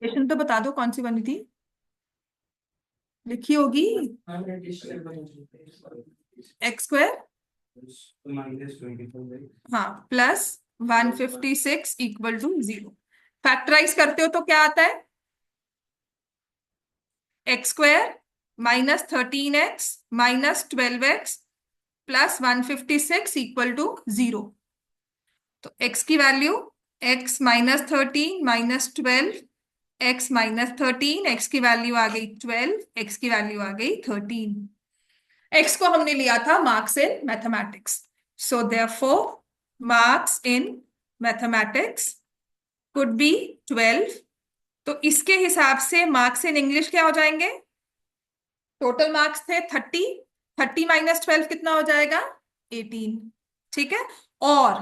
Question तो बता दो कौन सी बनी थी, लिखी होगी। x² हाँ प्लस 156 इक्वल टू 0। फैक्टराइज करते हो तो क्या आता है? x² -13x -12x plus 156 equal to 0। तो x की वैल्यू x -13 -12 x -13, x की वैल्यू आ गई 12, x की वैल्यू आ गई 13। x को हमने लिया था marks in mathematics, so therefore marks in mathematics could be 12। तो इसके हिसाब से मार्क्स इन इंग्लिश क्या हो जाएंगे? टोटल मार्क्स थे 30, 30 -12 कितना हो जाएगा? 18। ठीक है। और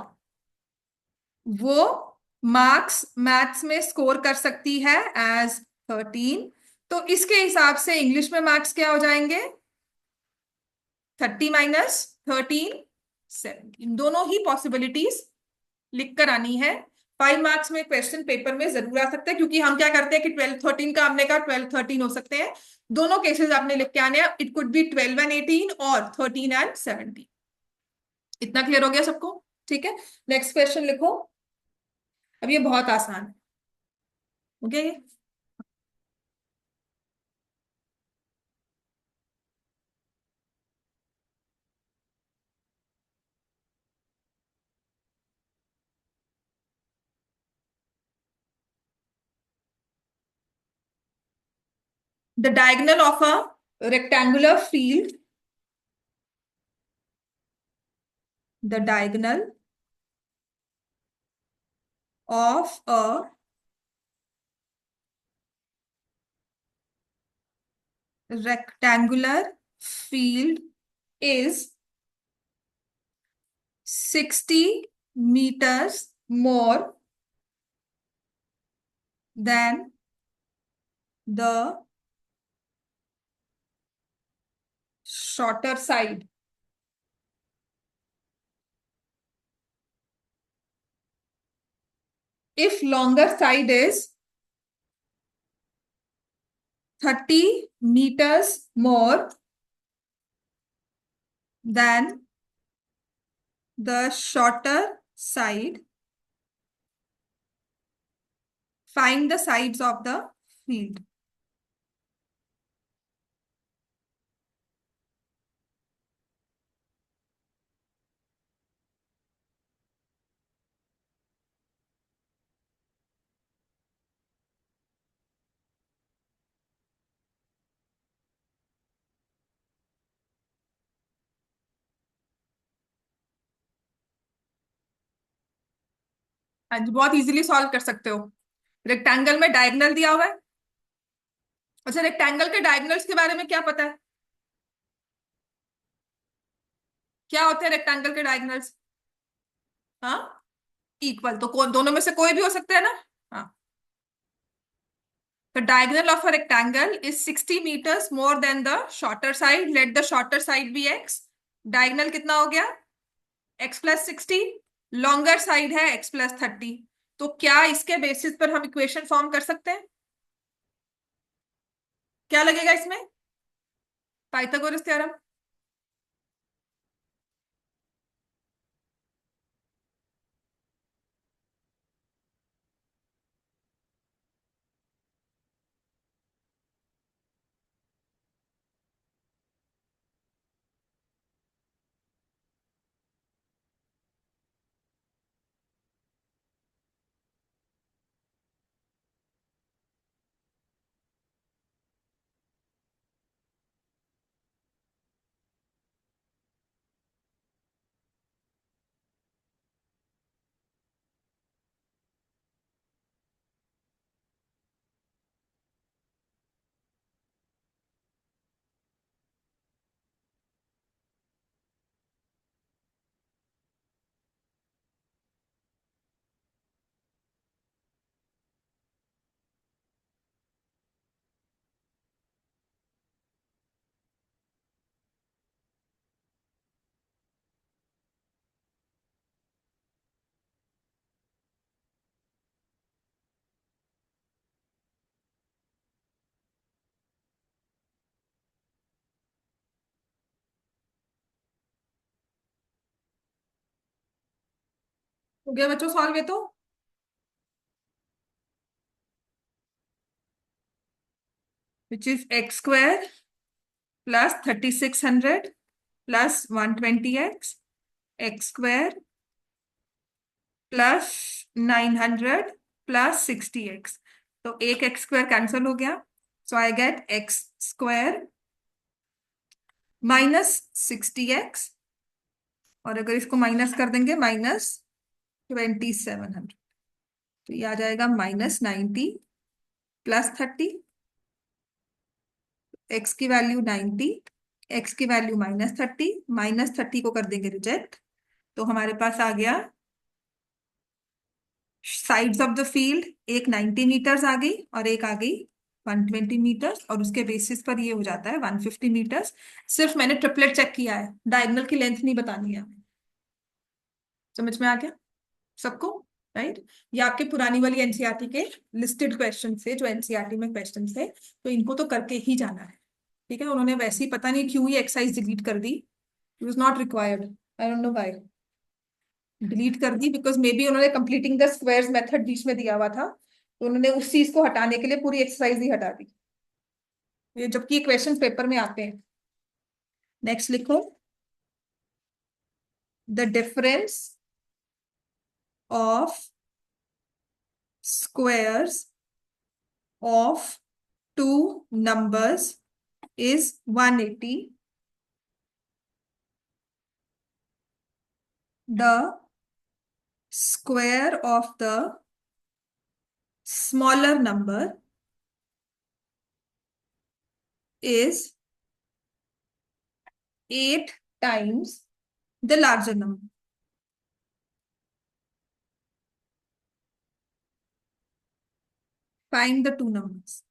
वो मार्क्स मैथ्स में स्कोर कर सकती है एज 13। तो इसके हिसाब से इंग्लिश में मार्क्स क्या हो जाएंगे? 30 -13 17। दोनों ही पॉसिबिलिटीज लिख कर आनी है। 5 मार्क्स में क्वेश्चन पेपर में जरूर आ सकता है, क्योंकि हम क्या करते हैं कि 12 13 का हमने कहा 12 13 हो सकते हैं। दोनों केसेस आपने लिख के आने हैं, इट कुड बी 12 and 18 और 13 and 17। इतना क्लियर हो गया सबको? ठीक है, नेक्स्ट क्वेश्चन लिखो। अब ये बहुत आसान है। Okay. The diagonal of a rectangular field, the diagonal of a rectangular field is 60 meters more than the shorter side. If longer side is 30 meters more than the shorter side, find the sides of the field. हाँ जी, बहुत easily solve कर सकते हो। Rectangle में diagonal दिया हुआ है। अच्छा, रेक्टेंगल के डायगोनल्स के बारे में क्या पता है? क्या होते हैं रेक्टेंगल के डायगोनल्स? हाँ, इक्वल। तो कौन, दोनों में से कोई भी हो सकता है ना? हाँ। The diagonal of a rectangle is 60 meters more than the shorter side. Let the shorter side be x. Diagonal कितना हो गया? x plus 60। लॉन्गर साइड है x plus 30। तो क्या इसके बेसिस पर हम इक्वेशन फॉर्म कर सकते हैं? क्या लगेगा इसमें? Pythagoras theorem. हो गया बच्चों सॉल्व ये तो। Which is x square plus 3600 plus 120x, x square plus 900 plus 60x। तो एक एक्स स्क्वायर कैंसिल हो गया, so I get x square minus 60x, और अगर इसको माइनस कर देंगे माइनस 2700, तो ये आ जाएगा -90 प्लस 30, एक्स की वैल्यू 90, एक्स की वैल्यू -30, -30 को कर देंगे रिजेक्ट, तो हमारे पास आ गया साइड्स ऑफ द फील्ड, एक 90 मीटर्स आ गई और एक आ गई 120 मीटर्स, और उसके बेसिस पर ये हो जाता है 150 मीटर्स। सिर्फ मैंने ट्रिपलेट चेक किया है, डायगोनल की लेंथ नहीं बतानी है हमें। समझ में आ गया सबको? राइट। ये आपके पुरानी वाली एनसीईआरटी के लिस्टेड क्वेश्चन थे, जो एनसीईआरटी में क्वेश्चन थे, तो इनको तो करके ही जाना है। ठीक है, उन्होंने वैसे ही पता नहीं क्यों ये एक्सरसाइज डिलीट कर दी, it was not required, I don't know why delete कर दी, बिकॉज मे बी उन्होंने कंप्लीटिंग द स्क्वायर्स मेथड बीच में दिया हुआ था, तो उन्होंने उस चीज को हटाने के लिए पूरी एक्सरसाइज ही हटा दी, ये जबकि क्वेश्चन पेपर में आते हैं। नेक्स्ट लिखो, the difference of squares of two numbers is 180. The square of the smaller number is 8 times the larger number. Find the two numbers.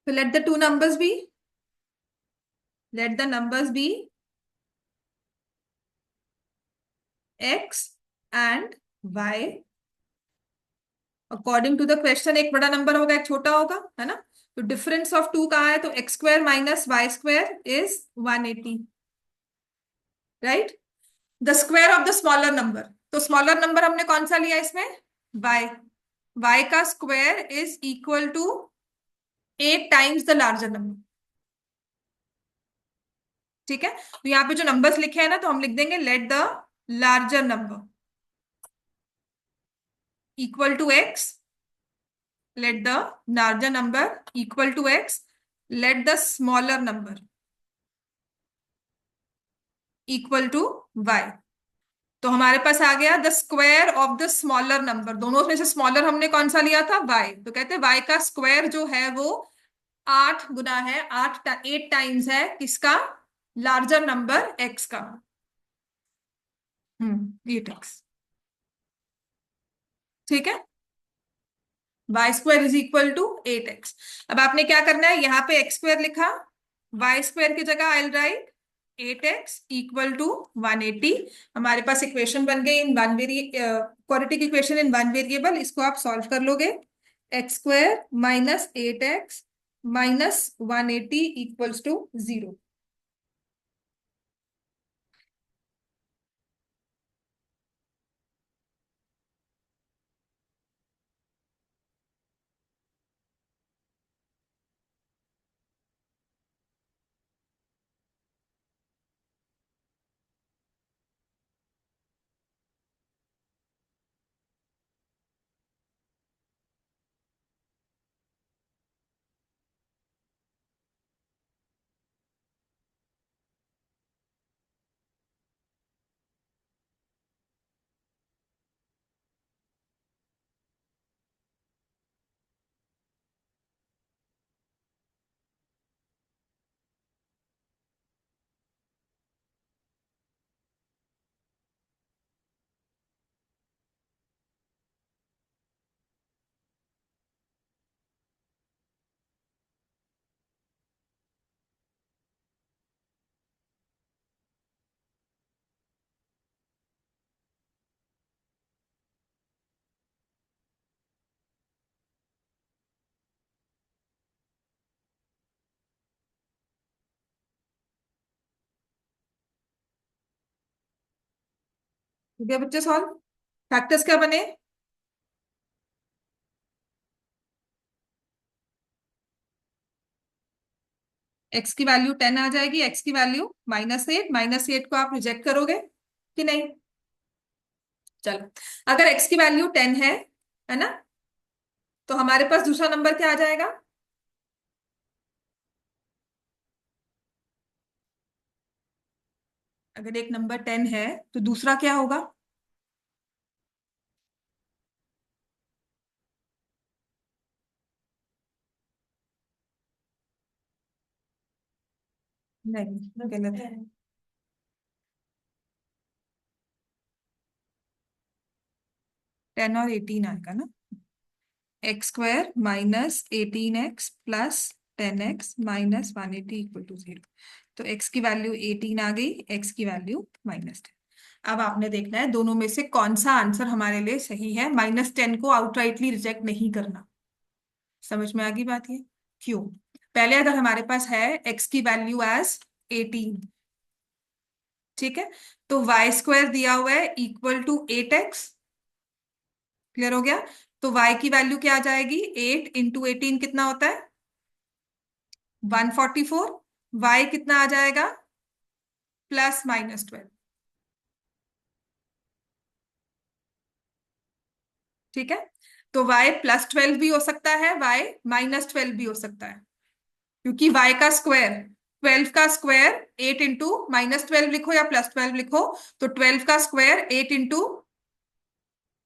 So let the two numbers be. Let the numbers be x and y. According to the question एक बड़ा number होगा, एक छोटा होगा, है ना? तो difference of to कहाँ है? तो x square minus y square is 180, right? The square of the smaller number, तो स्मॉलर नंबर हमने कौन सा लिया इसमें? y। y का square is equal to 8 times the larger number. ठीक है, तो यहाँ पे जो नंबर्स लिखे हैं ना, तो हम लिख देंगे let the larger number equal to x, let the larger number equal to x, let the smaller number equal to y। तो हमारे पास आ गया the square of the smaller number, दोनों में से स्मॉलर हमने कौन सा लिया था? y। तो कहते हैं y का स्क्वायर जो है वो 8 गुना है, 8 टाइम्स है किसका? लार्जर नंबर x का। 8x। ठीक है, y square is equal to 8x। अब आपने क्या करना है, यहाँ पे एक्स स्क्वायर लिखा, वाई स्क्वायर की जगह आई राइट 8x इक्वल टू 180। हमारे पास इक्वेशन बन गई इन वन वेरिए quadratic equation in one variable, इसको आप सॉल्व कर लोगे। X square minus 8x minus 180 equals to 0। हो गया बच्चे सॉल्व। फैक्टर्स क्या बने? एक्स की वैल्यू 10 आ जाएगी, एक्स की वैल्यू -8, -8 को आप रिजेक्ट करोगे कि नहीं? चलो, अगर एक्स की वैल्यू 10 है ना, तो हमारे पास दूसरा नंबर क्या आ जाएगा? अगर एक नंबर 10 है तो दूसरा क्या होगा? नहीं, गलत है। 10 और 18 आएगा ना। x² -18x plus 10x -180 equal to 0। तो x की वैल्यू 18 आ गई, x की वैल्यू -10। अब आपने देखना है दोनों में से कौन सा आंसर हमारे लिए सही है। -10 को आउटराइटली रिजेक्ट नहीं करना। समझ में आ गई बात ये? क्यों? पहले अगर हमारे पास है x की वैल्यू एज 18, ठीक है, तो y² दिया हुआ है इक्वल टू 8x। क्लियर हो गया? तो y की वैल्यू क्या आ जाएगी? 8 इंटू 18 कितना होता है? 144। y कितना आ जाएगा? +/-12। ठीक है, तो y +12 भी हो सकता है, y -12 भी हो सकता है, क्योंकि y का स्क्वायर, 12 का स्क्वायर 8 इंटू -12 लिखो या +12 लिखो, तो 12 का स्क्वायर 8 इंटू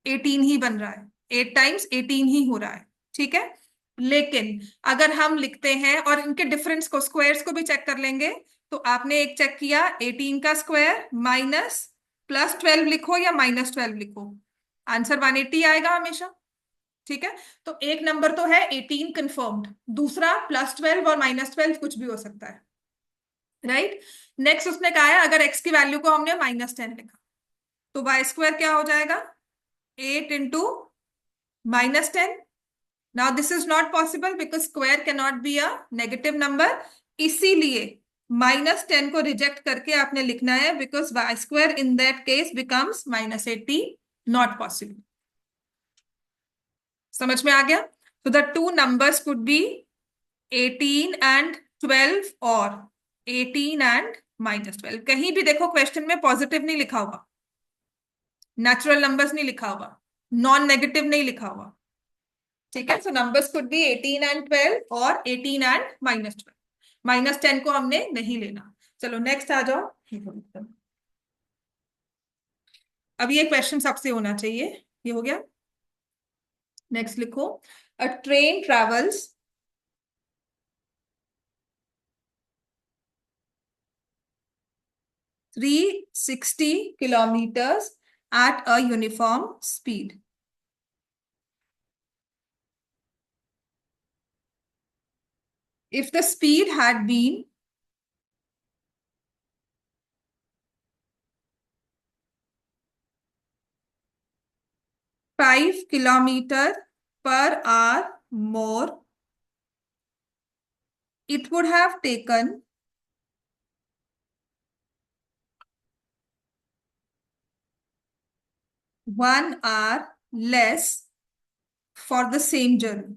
18 ही बन रहा है, 8 टाइम्स 18 ही हो रहा है। ठीक है, लेकिन अगर हम लिखते हैं और इनके डिफरेंस को, स्क्वायर्स को भी चेक कर लेंगे, तो आपने एक चेक किया 18 का स्क्वायर माइनस +12 लिखो या -12 लिखो, आंसर 180 आएगा हमेशा। ठीक है, तो एक नंबर तो है 18 कंफर्म्ड, दूसरा +12 और -12 कुछ भी हो सकता है। राइट, नेक्स्ट उसने कहा है अगर x की वैल्यू को हमने -10 लिखा, तो y² क्या हो जाएगा? 8 into -10। Now this is not possible because square can not be a negative number, इसीलिए -10 को रिजेक्ट करके आपने लिखना है, because y² in that case becomes -80, not possible. समझ में आ गया? तो the two numbers could be 18 and 12 और 18 एंड -12। कहीं भी देखो क्वेश्चन में पॉजिटिव नहीं लिखा होगा, नेचुरल नंबर्स नहीं लिखा होगा, नॉन नेगेटिव नहीं लिखा होगा। ठीक है, सो नंबर्स कुड बी 18 एंड 12 और 18 एंड -12। -10 को हमने नहीं लेना। चलो नेक्स्ट आ जाओ। अब ये क्वेश्चन सबसे होना चाहिए, ये हो गया। नेक्स्ट लिखो, अ train travels 360 kilometers at a uniform speed. If the speed had been 5 kilometers per hour more, it would have taken 1 hour less for the same journey.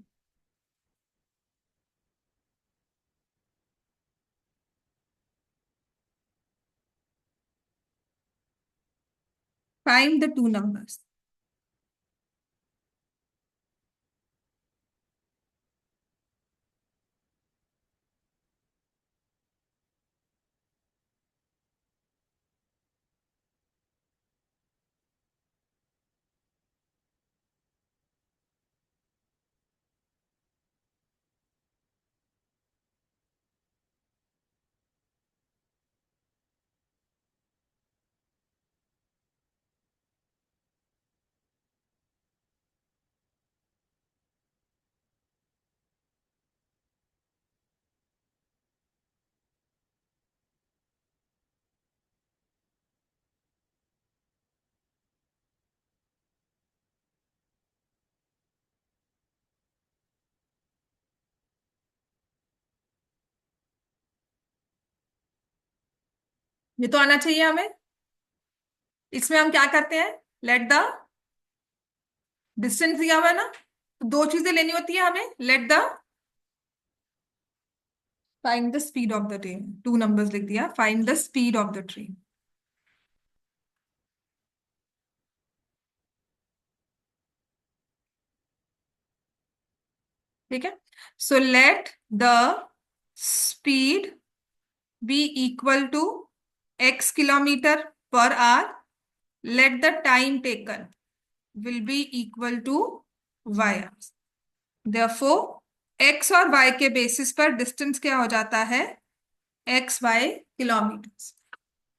Find the two numbers. ये तो आना चाहिए हमें। इसमें हम क्या करते हैं, लेट द डिस्टेंस दिया हुआ है ना, तो दो चीजें लेनी होती है हमें, let the find the speed of the train, two numbers लिख दिया, find the speed of the train. ठीक है, so let the speed be equal to x kilometre per hour, let the time taken will be equal to y hours। Therefore x और y के basis पर distance क्या हो जाता है, x y kilometre,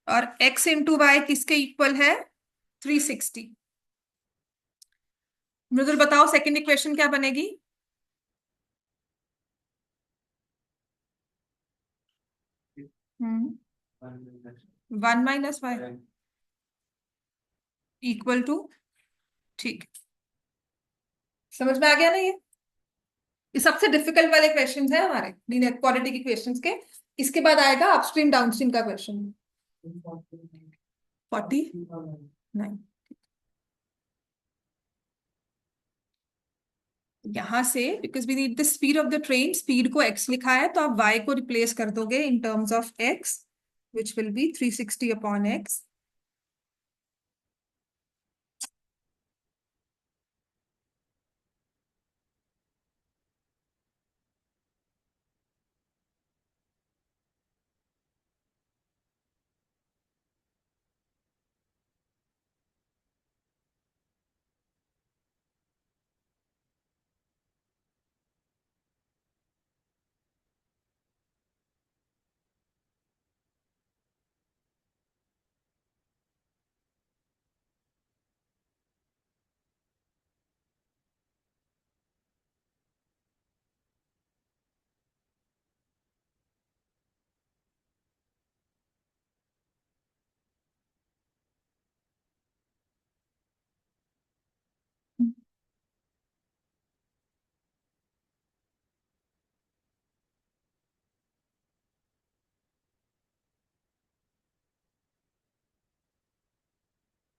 और x इंटू वाई किसके equal है, 360। मृदुल बताओ सेकंड इक्वेशन क्या बनेगी। 1 - y इक्वल टू, ठीक, समझ में आ गया ना ये सबसे डिफिकल्ट वाले क्वेश्चंस है हमारे लीनियर क्वाड्रेटिक इक्वेशंस के। इसके बाद आएगा अपस्ट्रीम डाउनस्ट्रीम का क्वेश्चन। 49। यहां से because we need the speed of the train, speed को x लिखा है तो आप y को रिप्लेस कर दोगे in terms of x, which will be 360 upon x।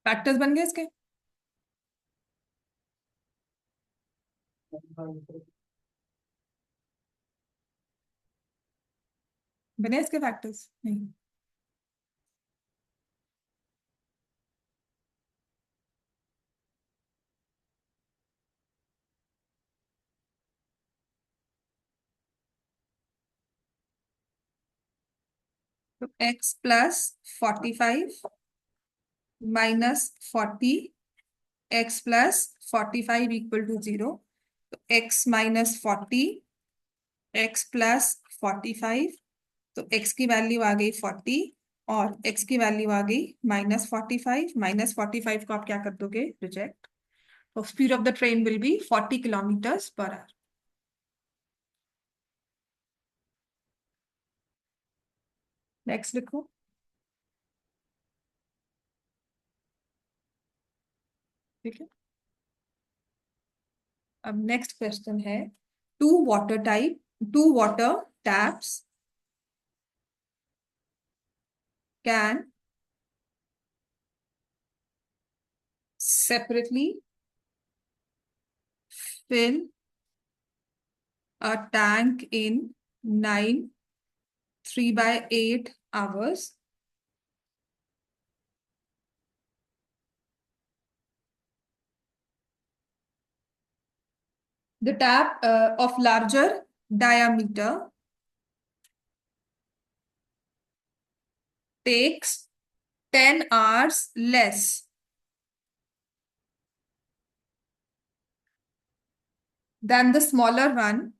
Factors बन गए इसके, बने इसके फैक्टर्स नहीं। तो x plus 45 -40, x plus 45 equal to 0। तो x -40, x प्लस 45, तो x की वैल्यू आ गई 40 और x की वैल्यू आ गई -45। -45 को आप क्या कर दोगे, रिजेक्ट। तो speed of the train will be 40 kilometres per hour. Next लिखो। ठीक है, अब नेक्स्ट क्वेश्चन है, two water taps can separately fill a tank in 9 3/8 hours. The tap of larger diameter takes 10 hours less than the smaller one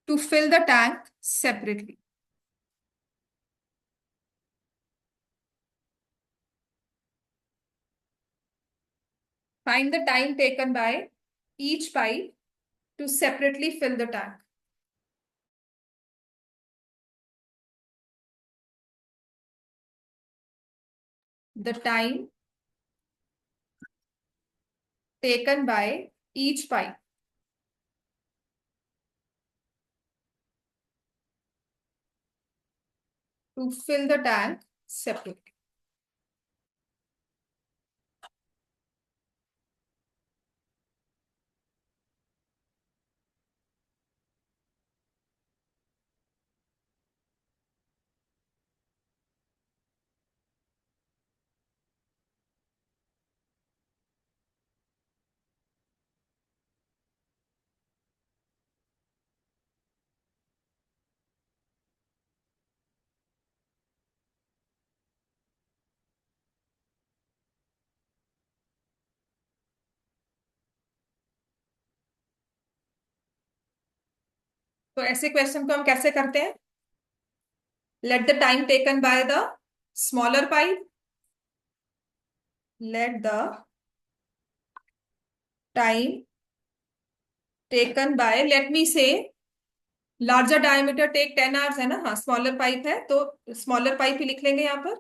to fill the tank separately. Find the time taken by each pipe to separately fill the tank. The time taken by each pipe to fill the tank separately. तो ऐसे question को हम कैसे करते हैं? Let the time taken by the smaller pipe. Let the time taken by, let me say, larger diameter take 10 hours है ना? हाँ, smaller pipe है तो smaller pipe ही लिख लेंगे यहाँ पर.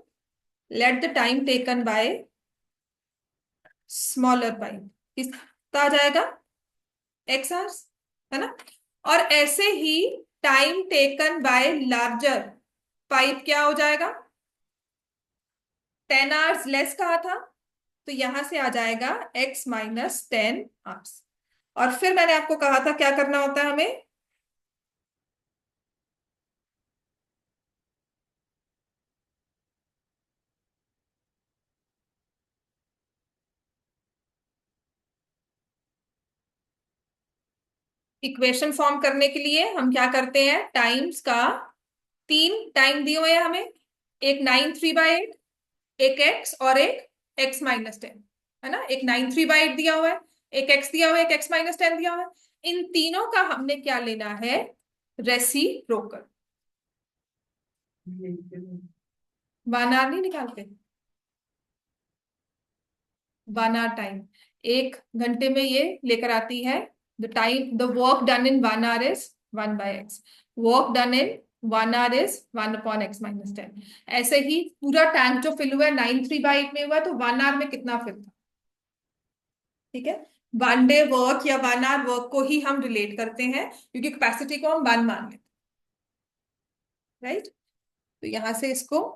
Let the time taken by smaller pipe. कितना आ जाएगा? X hours है ना? और ऐसे ही time taken by larger pipe क्या हो जाएगा? 10 आवर्स लेस कहा था तो यहां से आ जाएगा x माइनस 10 आवर्स. और फिर मैंने आपको कहा था क्या करना होता है हमें? इक्वेशन फॉर्म करने के लिए हम क्या करते हैं? टाइम्स का 3 टाइम दिए हुए हैं हमें, एक 9 3/8, एक x और एक x माइनस 10 है ना? एक 9 3/8 दिया हुआ है, एक x दिया हुआ है, एक x माइनस 10 दिया हुआ है. इन तीनों का हमने क्या लेना है? रेसिप्रोकल. 1 आवर नहीं निकालते? 1 आवर टाइम, 1 घंटे में ये लेकर आती है. The work done in 1 our is 1/x. Work done in 1 our is 1/x-10. ऐसे ही पूरा टैंक जो फिल हुआ है 9 3/8 में हुआ, तो 1 आवर में कितना फिल था? ठीक है, 1 डे वर्क या 1 आवर वर्क को ही हम रिलेट करते हैं क्योंकि कैपेसिटी को हम 1 मान लेते. राइट, तो यहां से इसको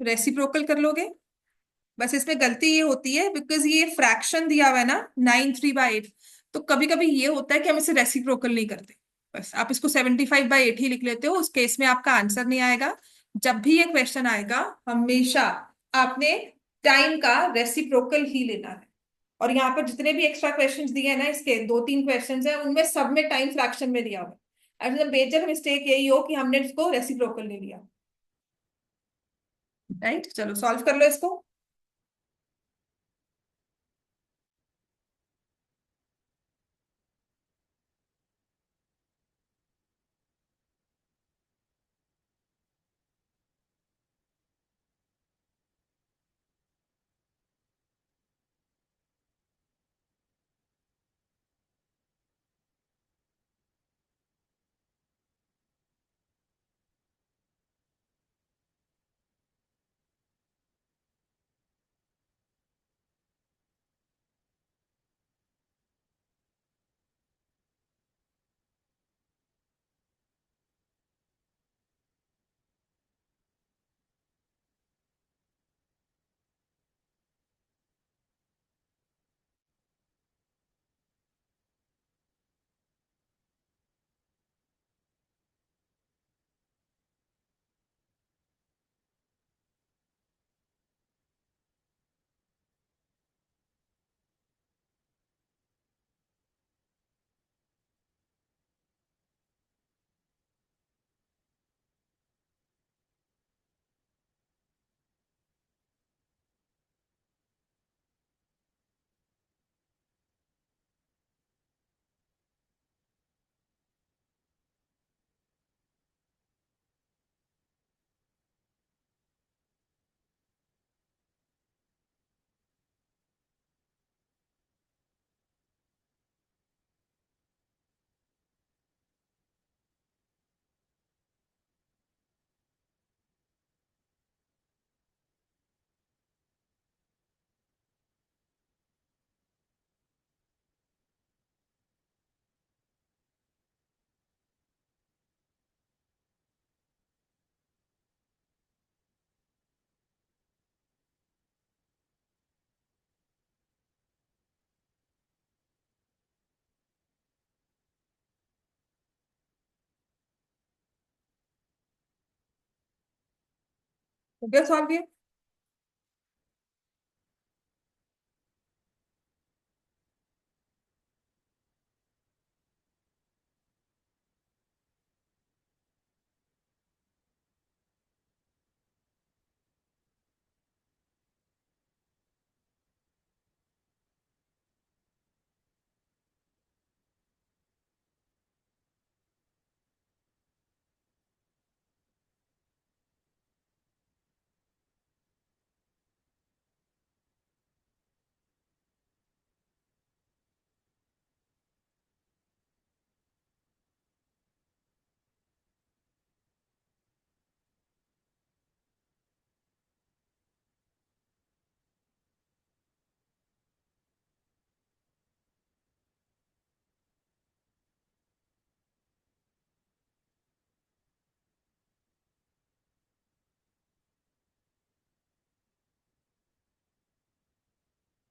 रेसिप्रोकल कर लोगे. बस इसमें गलती ये होती है बिकॉज ये फ्रैक्शन दिया हुआ है ना 9 3/8, तो कभी कभी ये होता है कि हम इसे रेसिप्रोकल नहीं करते. बस आप इसको 75/8 ही लिख लेते हो, उस केस में आपका आंसर नहीं आएगा. जब भी ये क्वेश्चन आएगा हमेशा आपने टाइम का रेसिप्रोकल ही लेना है. और यहाँ पर जितने भी एक्स्ट्रा क्वेश्चंस दिए हैं ना, इसके 2 3 क्वेश्चंस हैं, उनमें सब में टाइम फ्रैक्शन में दिया हुआ है. अब मेजर मिस्टेक यही हो कि हमने इसको रेसिप्रोकल ले लिया. राइट, चलो सॉल्व कर लो इसको. हो गया सॉल्व ये?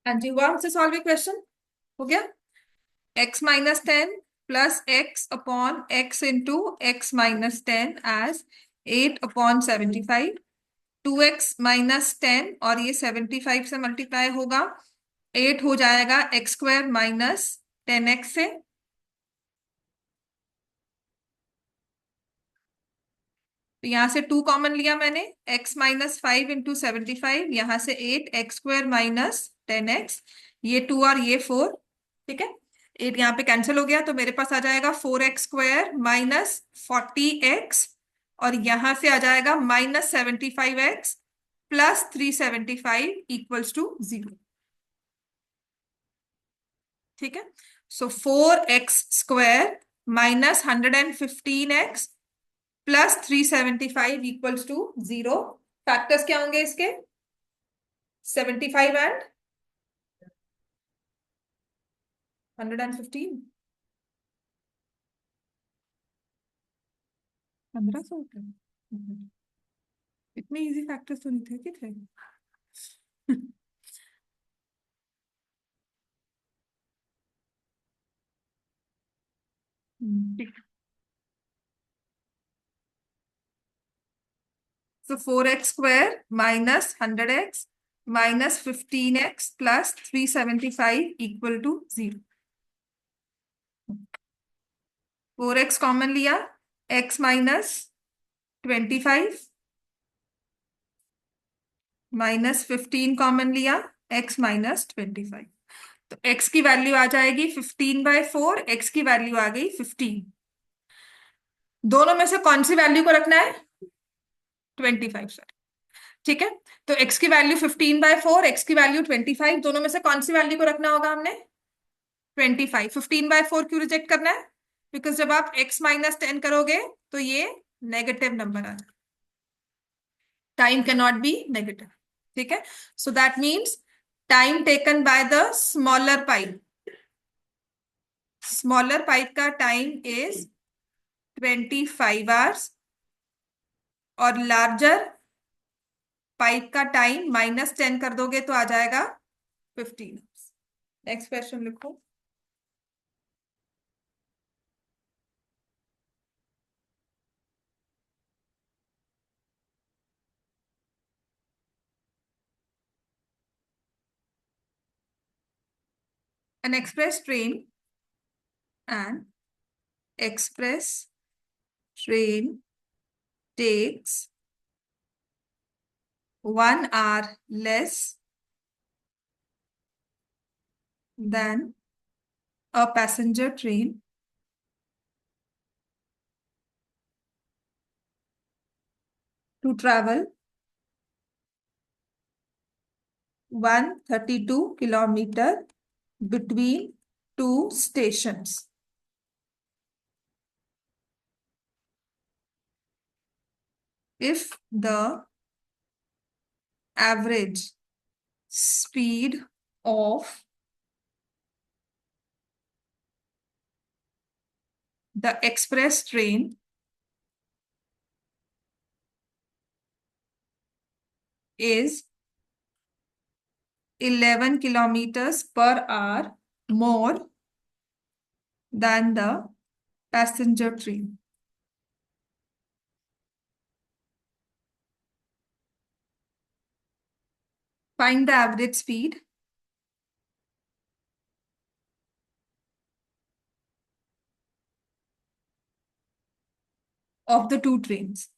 हाँ जी, हुआ हमसे सॉल्व ये क्वेश्चन? हो गया। x-10 plus x upon x into x-10 as 8/75, 2x-10 और ये 75 से मल्टीप्लाई होगा, 8 हो जाएगा x² माइनस 10x से। तो यहां से 2 कॉमन लिया मैंने, x-5 इंटू 75, यहां से 8x² माइनस 10x, ये 2 और ये 4। ठीक है, 8 यहाँ पे कैंसिल हो गया, तो मेरे पास आ जाएगा 4x² माइनस 40x, और यहां से आ जाएगा minus 75x plus 375 equals to 0। ठीक है, सो 4x² minus 115x plus 375 equals to 0। Factors क्या होंगे इसके? 75 एंड 115, 1500 होता है। इतने इजी फैक्टर्स तो नहीं थे कि थे? ठीक। So 4x² minus 100x minus 15x plus 375 equal to 0. 4x common लिया, x minus 25 minus 15 कॉमन लिया, x minus 25। तो x की वैल्यू आ जाएगी 15/4, x की वैल्यू आ गई 15। दोनों में से कौन सी वैल्यू को रखना है? 25 सर। ठीक है, तो x की वैल्यू 15/4, x की वैल्यू 25, दोनों में से कौन सी वैल्यू को रखना होगा हमने? 25। 15/4 क्यों रिजेक्ट करना है? बिकॉज जब आप x-10 करोगे तो ये नेगेटिव नंबर आ जाए, time can not be negative. ठीक है, so that means time taken by the smaller pipe, smaller pipe का टाइम इज 25 आवर्स, और लार्जर पाइप का टाइम -10 कर दोगे तो आ जाएगा 15। नेक्स्ट क्वेश्चन लिखो। An express train, an express train takes 1 hour less than a passenger train to travel 132 kilometer between two stations. If the average speed of the express train is 11 kilometers per hour more than the passenger train, Find the average speed of the two trains.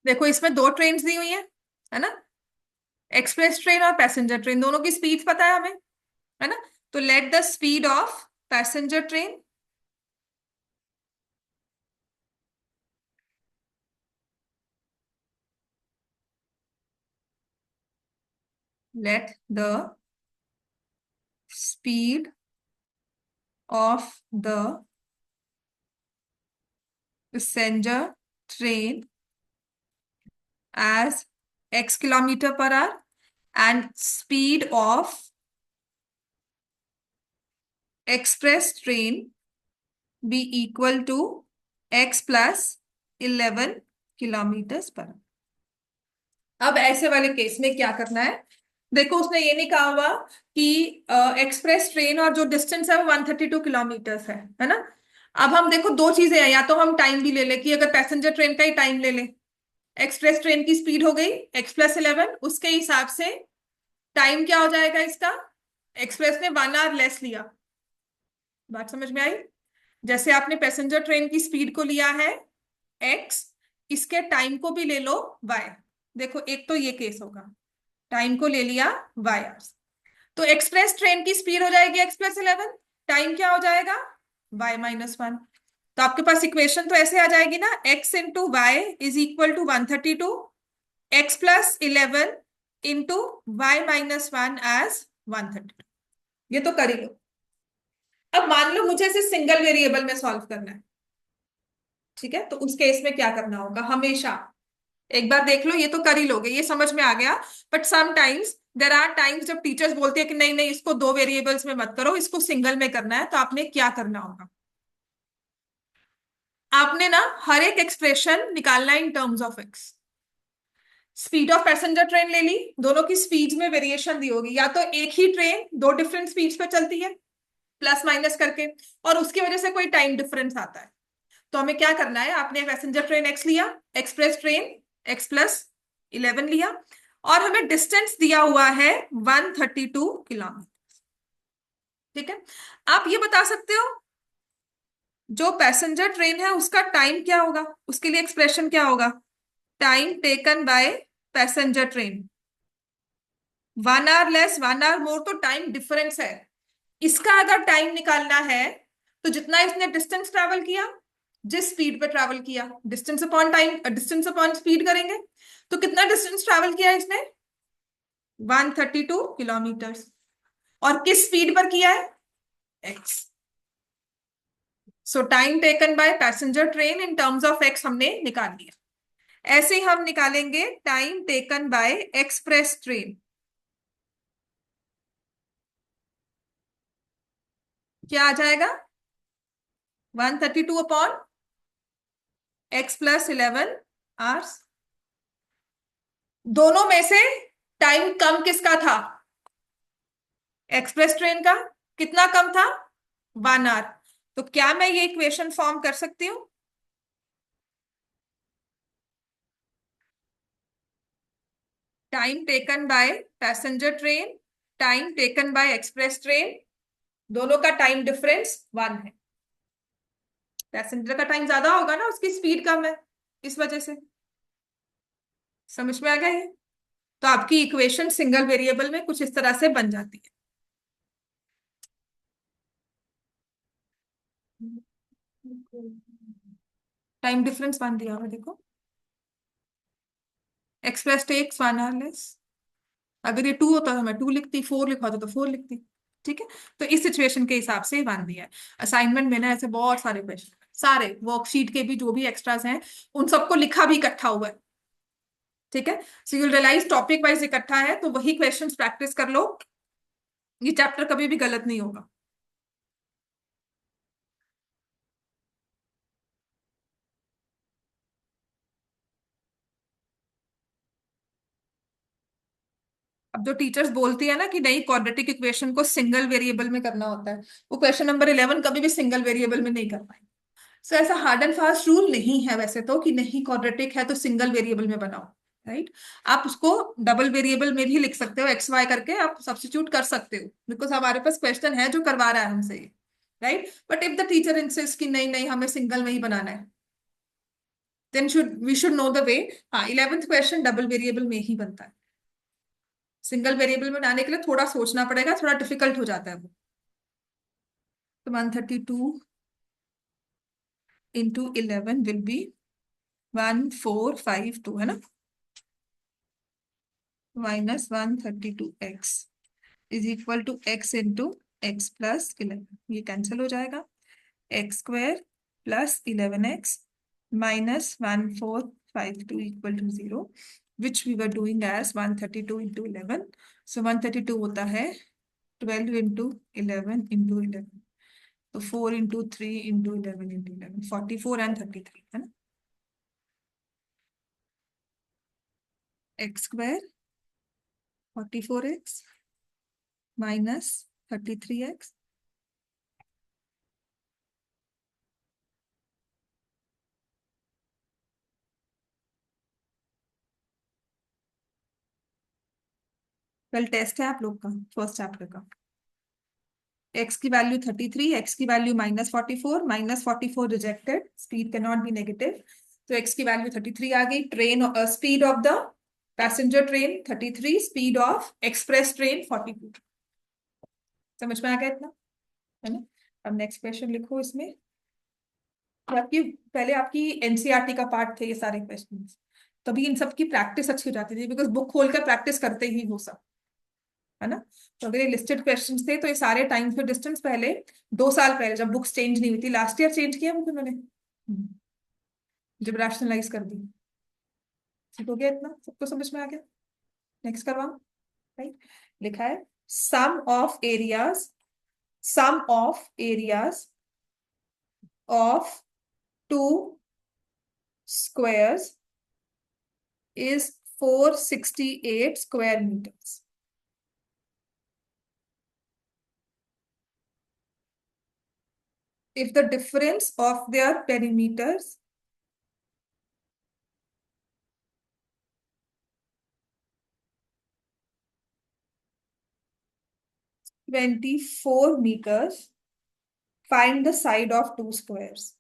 देखो इसमें दो train दी हुई है ना, express train और passenger train, दोनों की speed पता है हमें, है ना। तो late the speed of passenger train let the speed of the passenger train as x kilometer per hour and speed of express train be equal to x plus 11 kilometers per hour। अब ऐसे वाले case में क्या करना है, देखो उसने ये नहीं कहा हुआ कि एक्सप्रेस ट्रेन और जो डिस्टेंस है वो 132 किलोमीटर है ना। अब हम देखो दो चीजें हैं, या तो हम टाइम भी ले ले कि अगर पैसेंजर ट्रेन का ही टाइम ले ले, एक्सप्रेस ट्रेन की स्पीड हो गई x+11, उसके हिसाब से टाइम क्या हो जाएगा इसका, एक्सप्रेस ने 1 आवर लेस लिया। बात समझ में आई? जैसे आपने पैसेंजर ट्रेन की स्पीड को लिया है x, इसके टाइम को भी ले लो y। देखो एक तो ये केस होगा, टाइम को ले लिया y आवर्स, तो एक्सप्रेस ट्रेन की स्पीड हो जाएगी x+11, टाइम क्या हो जाएगा y-1। तो आपके पास इक्वेशन तो ऐसे आ जाएगी ना, x into y is equal to 132, x+11 into y-1 as 132। ये तो कर ही लो। अब मान लो मुझे इसे सिंगल वेरिएबल में सॉल्व करना है, ठीक है, तो उस केस में क्या करना होगा, हमेशा एक बार देख लो, ये तो कर ही लोगे, ये समझ में आ गया। But sometimes there are times जब टीचर्स बोलते हैं कि नहीं नहीं इसको दो वेरिएबल्स में मत करो, इसको सिंगल में करना है, तो आपने क्या करना होगा, आपने ना हर एक एक्सप्रेशन निकालना है इन terms of x. Speed of passenger train ले ली, दोनों की स्पीड में वेरिएशन दी होगी, या तो एक ही ट्रेन दो डिफरेंट स्पीड्स पे चलती है प्लस माइनस करके, और उसकी वजह से कोई टाइम डिफरेंस आता है। तो हमें क्या करना है, आपने पैसेंजर ट्रेन एक्स लिया, एक्सप्रेस ट्रेन x+11 लिया, और हमें डिस्टेंस दिया हुआ है 132 किलोमीटर, ठीक है। आप ये बता सकते हो जो पैसेंजर ट्रेन है उसका टाइम क्या होगा, उसके लिए एक्सप्रेशन क्या होगा, time taken by passenger train, 1 hour less 1 hour more, तो टाइम डिफरेंस है। इसका अगर टाइम निकालना है तो जितना इसने डिस्टेंस ट्रेवल किया, जिस स्पीड पे ट्रेवल किया, distance upon time, distance upon speed करेंगे, तो कितना डिस्टेंस ट्रेवल किया इसने, 132 किलोमीटर, और किस स्पीड पर किया है, x. So time taken by passenger train in terms of x हमने निकाल लिया। ऐसे ही हम निकालेंगे time taken bye express train, क्या आ जाएगा, 132 अपॉन x+11 आवर्स। दोनों में से टाइम कम किसका था, एक्सप्रेस ट्रेन का, कितना कम था, 1 आवर। तो क्या मैं ये इक्वेशन फॉर्म कर सकती हूँ, time taken by passenger train, time taken bye express train, दोनों का टाइम डिफरेंस 1 है, पैसेंजर का टाइम ज्यादा होगा ना, उसकी स्पीड कम है, इस वजह से। समझ में आ गया ये? तो आपकी इक्वेशन सिंगल वेरिएबल में कुछ इस तरह से बन जाती है। टाइम डिफरेंस 1 दिया हुआ है, देखो एक्स प्लस टेक्स 1 r लेस। अगर ये 2 होता तो मैं 2 लिखती, 4 लिखा होता तो 4 लिखती। ठीक है, तो इस सिचुएशन के हिसाब से 1 दिया है। असाइनमेंट में ना ऐसे बहुत सारे क्वेश्चन, सारे वर्कशीट के भी जो भी एक्स्ट्रास हैं उन सबको लिखा भी इकट्ठा हुआ है। ठीक है, so you realize topic wise इकट्ठा है, तो वही क्वेश्चंस प्रैक्टिस कर लो, ये चैप्टर कभी भी गलत नहीं होगा। अब जो टीचर्स बोलती है ना कि नहीं क्वाड्रेटिक इक्वेशन को सिंगल वेरिएबल में करना होता है, वो क्वेश्चन नंबर 11 कभी भी सिंगल वेरिएबल में नहीं कर पाएंगे। सो ऐसा हार्ड एंड फास्ट रूल नहीं है वैसे तो कि नहीं क्वाड्रेटिक है तो सिंगल वेरिएबल में बनाओ। राइट, आप उसको डबल वेरिएबल में भी लिख सकते हो, एक्स वाई करके आप सब्स्टिट्यूट कर सकते हो, बिकॉज हमारे पास क्वेश्चन है जो करवा रहा है हमसे। Right, but if the teacher insist कि नहीं नहीं हमें सिंगल में ही बनाना है, then we should know the way. हाँ, 11th क्वेश्चन डबल वेरिएबल में ही बनता है। सिंगल वेरिएबल में बनाने के लिए थोड़ा सोचना पड़ेगा, थोड़ा डिफिकल्ट हो जाता है वो। तो 132 इंटू 11 विल बी 1452, है ना, minus 132x is equal to x into x plus 11। ये कैंसिल हो जाएगा, x square plus 11x minus 1452 equal to 0, which we were doing as 132 into 11। So 132 होता है 12 इंटू 11 इंटू 11, तो 4 इंटू 3 इंटू 11 इंटू 11, 44 एंड 33, है ना। X square 44x minus 33x, कल test है आप लोग का फर्स्ट चैप्टर का। एक्स की वैल्यू 33, एक्स की value -44, -44 rejected, speed can not be negative, तो एक्स की वैल्यू 33 आ गई। Train speed of the passenger train 33, speed of express train 42। समझ में आ गया इतना, है ना। अब नेक्स्ट क्वेश्चन लिखो इसमें। तो आपकी पहले आपकी एनसीईआरटी का पार्ट थे ये सारे क्वेश्चन, तभी इन सब की प्रैक्टिस अच्छी हो जाती थी, बिकॉज बुक खोल कर प्रैक्टिस करते ही हो सब, है ना। तो अगर ये लिस्टेड क्वेश्चंस थे तो ये सारे टाइम फिर डिस्टेंस पहले 2 साल पहले जब बुक्स चेंज नहीं हुई थी, लास्ट ईयर चेंज किया बुक मैंने, जब रैशनलाइज कर दी। ठीक हो गया इतना, सबको समझ में आ गया। नेक्स्ट करवाओ। राइट, लिखा है sum of areas, sum of areas of two squares is 468 square meters. If the difference of their perimeters 24 meters, find the side of two squares.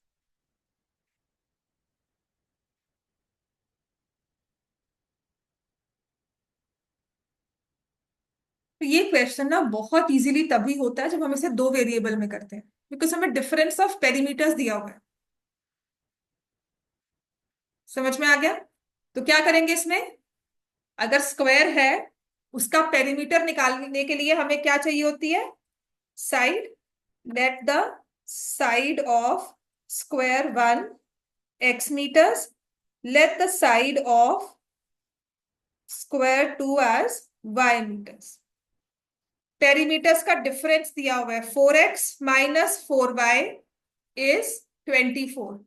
तो ये क्वेश्चन ना बहुत इजीली तभी होता है जब हम इसे दो वेरिएबल में करते हैं, बिकॉज हमें डिफरेंस ऑफ पेरीमीटर्स दिया हुआ है। समझ में आ गया। तो क्या करेंगे इसमें, अगर स्क्वायर है उसका पेरीमीटर निकालने के लिए हमें क्या चाहिए होती है, side. Let the side of square 1 x meters, let the side of square 2 as y meters। Perimeters का डिफरेंस दिया हुआ है 4x माइनस 4y इज 24,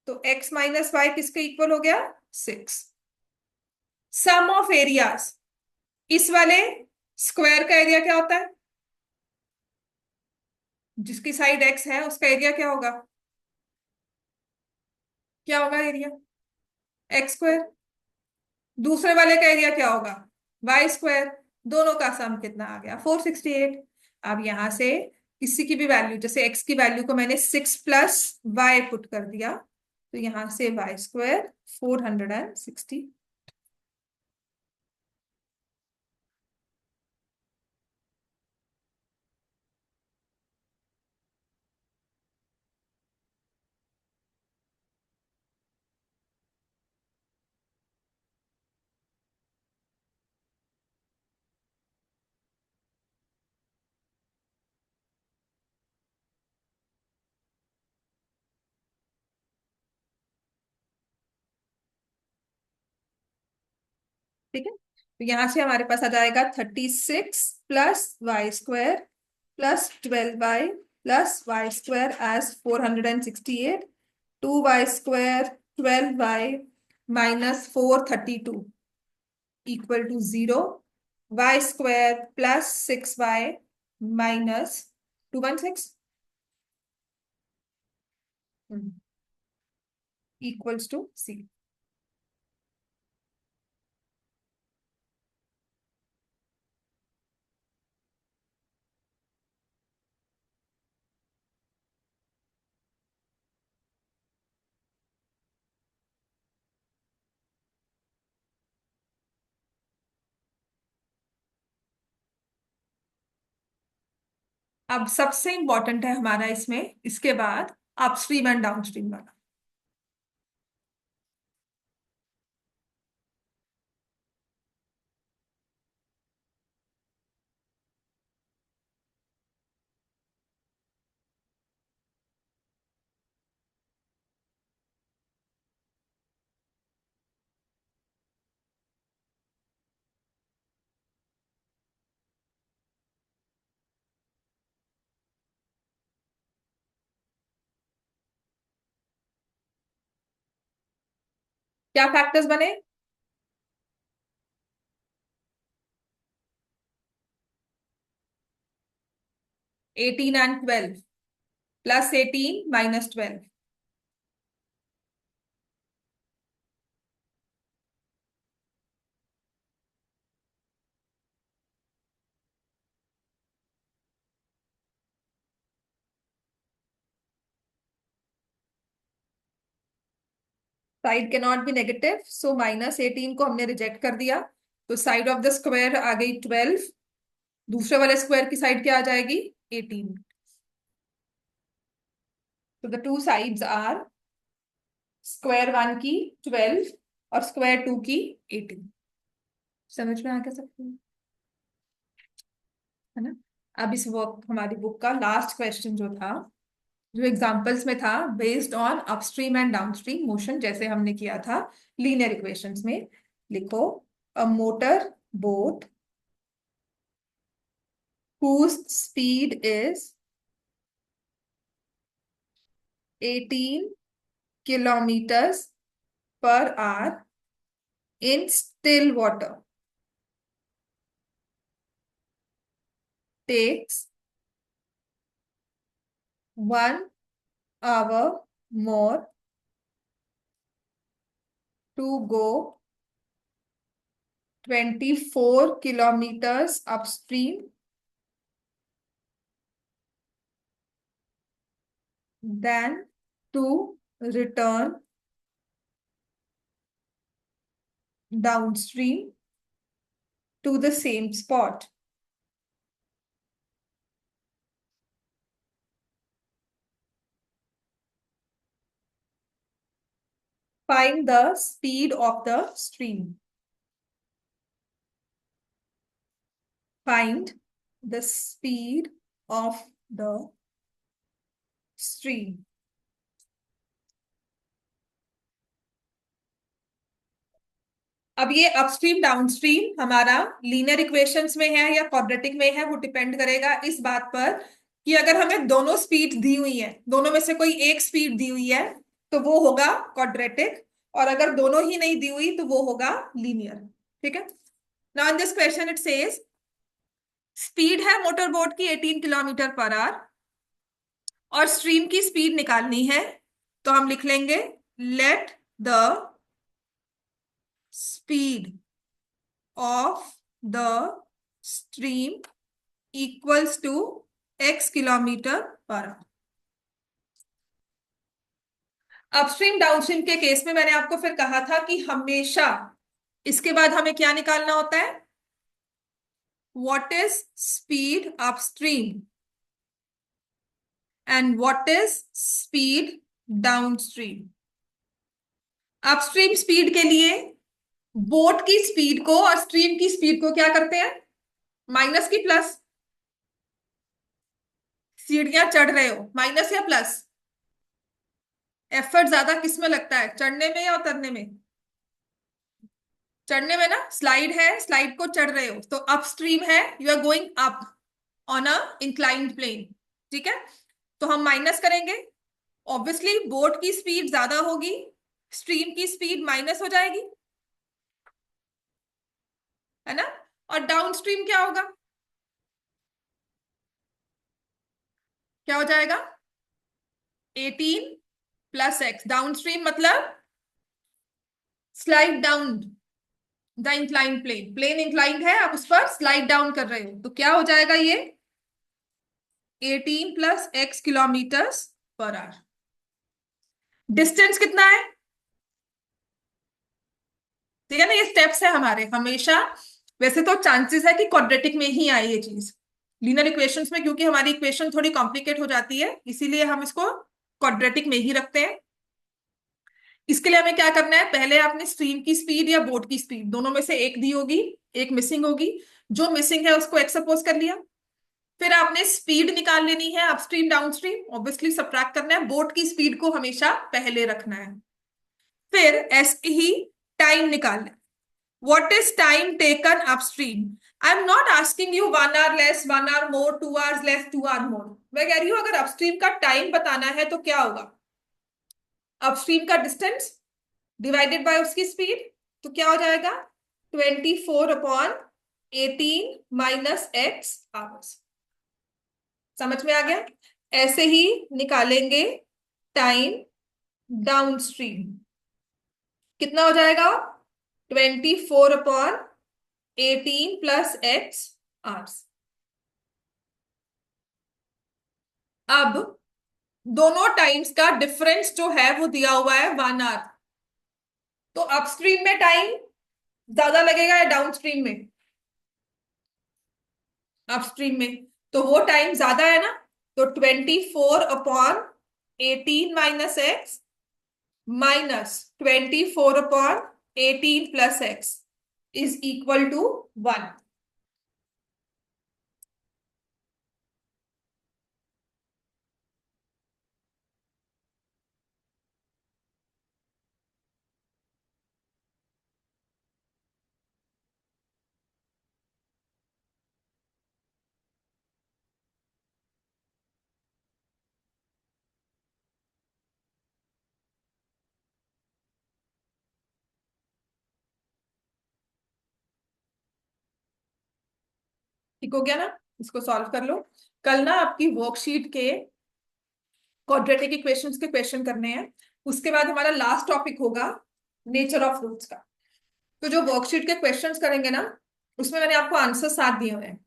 तो x माइनस y किसके इक्वल हो गया, 6। सम ऑफ एरियाज, इस वाले स्क्वायर का एरिया क्या होता है, जिसकी साइड x है उसका एरिया क्या होगा, क्या होगा एरिया, एक्स स्क्वायर। दूसरे वाले का एरिया क्या होगा, वाई स्क्वायर। दोनों का सम कितना आ गया, 468। अब यहां से किसी की भी वैल्यू, जैसे एक्स की वैल्यू को मैंने 6 प्लस वाई पुट कर दिया, तो यहां से वाई स्क्वायर 460। ठीक है, तो यहां से हमारे पास आ जाएगा 36 + y² +12y +y² as 468, 2y² 12y -432 = 0, y² +6y -216 =C। अब सबसे इंपॉर्टेंट है हमारा इसमें, इसके बाद अपस्ट्रीम एंड डाउनस्ट्रीम वाला। क्या फैक्टर्स बने? 18 एंड 12, +18 -12। साइड के नॉट बी नेगेटिव, सो -18 को हमने रिजेक्ट कर दिया, तो साइड ऑफ द स्क्वायर आ गई 12, दूसरे वाले स्क्वायर की साइड क्या आ जाएगी? 18। तो द टू साइड्स आर √1 की 12 और √2 की 18। समझ में आ गया सबको, है ना? अब इस वक्त हमारी बुक का लास्ट क्वेश्चन जो था, जो एग्जांपल्स में था, based on upstream and downstream motion, जैसे हमने किया था लीनियर इक्वेशंस में। लिखो, a motor boat whose speed is 18 kilometers per hour in still water takes 1 hour more to go 24 kilometers upstream than to return downstream to the same spot. Find the speed of the stream. Find the speed of the stream. अब ये upstream downstream हमारा linear equations में है या quadratic में है, वो depend करेगा इस बात पर कि अगर हमें दोनों स्पीड दी हुई है, दोनों में से कोई एक स्पीड दी हुई है, तो वो होगा क्वाड्रेटिक, और अगर दोनों ही नहीं दी हुई तो वो होगा लीनियर। ठीक है, now in this question it says speed है मोटर बोट की 18 km/h और स्ट्रीम की स्पीड निकालनी है, तो हम लिख लेंगे late the speed of the stream equals to x km/h। Upstream downstream के केस में मैंने आपको फिर कहा था कि हमेशा इसके बाद हमें क्या निकालना होता है? What is speed upstream and what is speed downstream. Upstream speed के लिए बोट की स्पीड को और स्ट्रीम की स्पीड को क्या करते हैं? माइनस की प्लस। सीढ़ियां चढ़ रहे हो, माइनस या प्लस? एफर्ट ज्यादा किस में लगता है, चढ़ने में या उतरने में? चढ़ने में ना, स्लाइड है, स्लाइड को चढ़ रहे हो तो अप स्ट्रीम है, you are going up on a inclined plane. ठीक है, तो हम माइनस करेंगे। ऑब्वियसली बोट की स्पीड ज्यादा होगी, स्ट्रीम की स्पीड माइनस हो जाएगी, है ना। और डाउन स्ट्रीम क्या होगा, क्या हो जाएगा, 18 + x। डाउन स्ट्रीम मतलब slide down the inclined plane, plane inclined है, आप उस पर स्लाइड डाउन कर रहे हो, तो क्या हो जाएगा ये 18 + x km/h। डिस्टेंस कितना है, ठीक है ना, ये स्टेप्स है हमारे हमेशा। वैसे तो चांसेस है कि क्वाड्रेटिक में ही आए ये चीज, लीनियर इक्वेशंस में, क्योंकि हमारी इक्वेशन थोड़ी कॉम्प्लिकेट हो जाती है, इसीलिए हम इसको क्वाड्रेटिक में ही रखते हैं। इसके लिए हमें क्या करना है, पहले आपने स्ट्रीम की स्पीड या बोट की स्पीड दोनों में से एक दी होगी, एक मिसिंग होगी, जो मिसिंग है उसको एक्स सपोज कर लिया। फिर आपने स्पीड निकाल लेनी है, अपस्ट्रीम डाउनस्ट्रीम, ऑब्वियसली सब्ट्रैक्ट करना है, बोट की स्पीड को हमेशा पहले रखना है। फिर ऐसे ही टाइम निकालना है, what is time taken upstream। I'm not asking you 1 hour less, 1 hour more, 2 hours less, 2 hour more। मैं कह रही हूं अगर अपस्ट्रीम का टाइम बताना है तो क्या होगा, अपस्ट्रीम का डिस्टेंस डिवाइडेड बाय उसकी स्पीड, तो क्या हो जाएगा 24/18 - x आवर्स। समझ में आ गया। ऐसे ही निकालेंगे टाइम डाउनस्ट्रीम, कितना हो जाएगा 24/18 + x आवर्स। अब दोनों टाइम्स का डिफरेंस जो है वो दिया हुआ है 1 hour, तो अपस्ट्रीम में टाइम ज्यादा लगेगा या डाउनस्ट्रीम में, अपस्ट्रीम में, तो वो टाइम ज्यादा है ना, तो 24/18 - x -24/18 + x is equal to 1। ठीक हो गया ना, इसको सॉल्व कर लो। कल ना आपकी वर्कशीट के क्वाड्रेटिक इक्वेशंस के क्वेश्चन करने हैं, उसके बाद हमारा लास्ट टॉपिक होगा नेचर ऑफ रूट्स का। तो जो वर्कशीट के क्वेश्चंस करेंगे ना, उसमें मैंने आपको आंसर साथ दिए हुए हैं,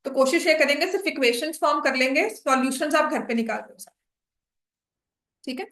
तो कोशिश ये करेंगे सिर्फ इक्वेशंस फॉर्म कर लेंगे, सॉल्यूशंस आप घर पे निकाल दो सारे। ठीक है,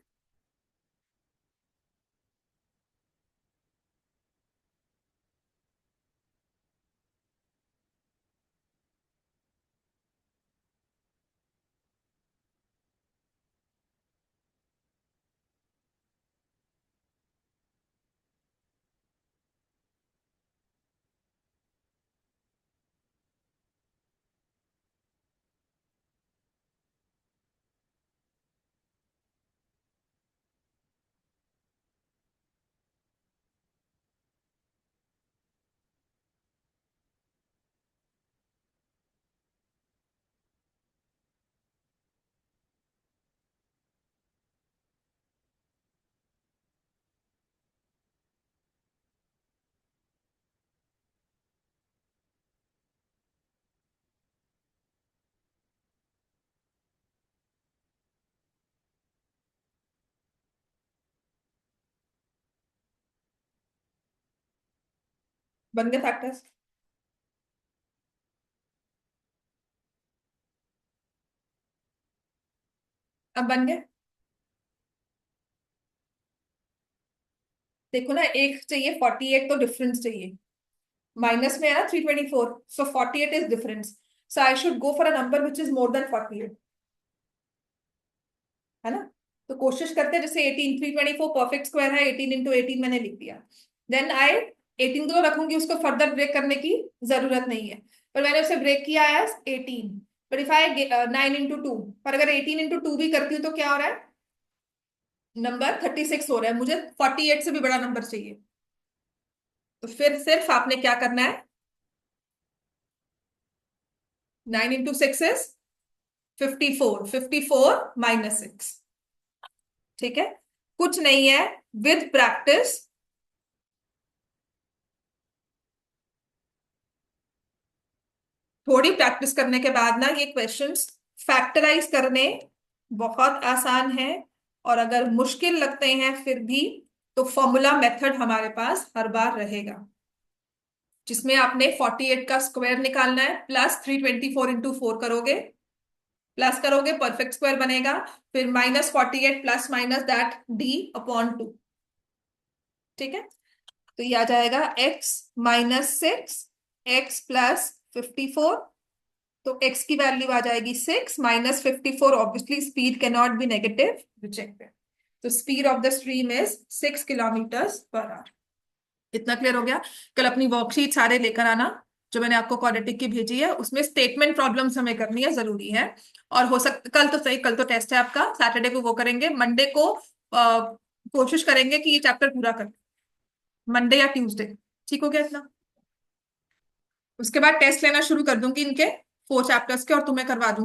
बन गए फैक्टर्स, अब बन गए। देखो ना, एक चाहिए 48, तो डिफरेंस चाहिए, माइनस में है ना 324, सो 48 is difference, so I should go for a number which is more than 48, है ना। तो कोशिश करते हैं, जैसे 18, 324 परफेक्ट स्क्वायर है, 18 × 18 मैंने लिख दिया, देन आई 18 को रखूंगी, उसको फर्दर ब्रेक करने की जरूरत नहीं है, पर मैंने उसे ब्रेक किया एज 18। पर इफ आई 9 × 2, पर अगर 18 × 2 भी करती हूँ तो क्या हो रहा है, नंबर 36 हो रहा है, मुझे 48 से भी बड़ा नंबर चाहिए। तो फिर सिर्फ आपने क्या करना है, 9 into 6 इज 54, 54 -6। ठीक है, कुछ नहीं है, विद प्रैक्टिस थोड़ी प्रैक्टिस करने के बाद ना ये क्वेश्चंस फैक्टराइज करने बहुत आसान है। और अगर मुश्किल लगते हैं फिर भी, तो फॉर्मूला मेथड हमारे पास हर बार रहेगा, जिसमें आपने 48 का स्क्वायर निकालना है, प्लस 324 into 4 करोगे, प्लस करोगे परफेक्ट स्क्वायर बनेगा, फिर -48 प्लस माइनस दैट d/2। ठीक है, तो ये आ जाएगा x-6, x+54। तो x की वैल्यू आ जाएगी 6 -54। Obviously speed can not be negative, rejected. तो speed of the stream is 6 km/h। इतना क्लियर हो गया। कल अपनी वर्कशीट सारे लेकर आना, जो मैंने आपको क्वाड्रेटिक की भेजी है, उसमें स्टेटमेंट प्रॉब्लम्स हमें करनी है, जरूरी है। और हो सकता कल तो सही, कल तो टेस्ट है आपका, सैटरडे को वो करेंगे, मंडे को कोशिश करेंगे कि ये चैप्टर पूरा कर, मंडे या ट्यूसडे। ठीक हो गया इतना? उसके बाद टेस्ट लेना शुरू कर दूंगी इनके 4 चैप्टर्स के, और तुम्हें करवा दूंगी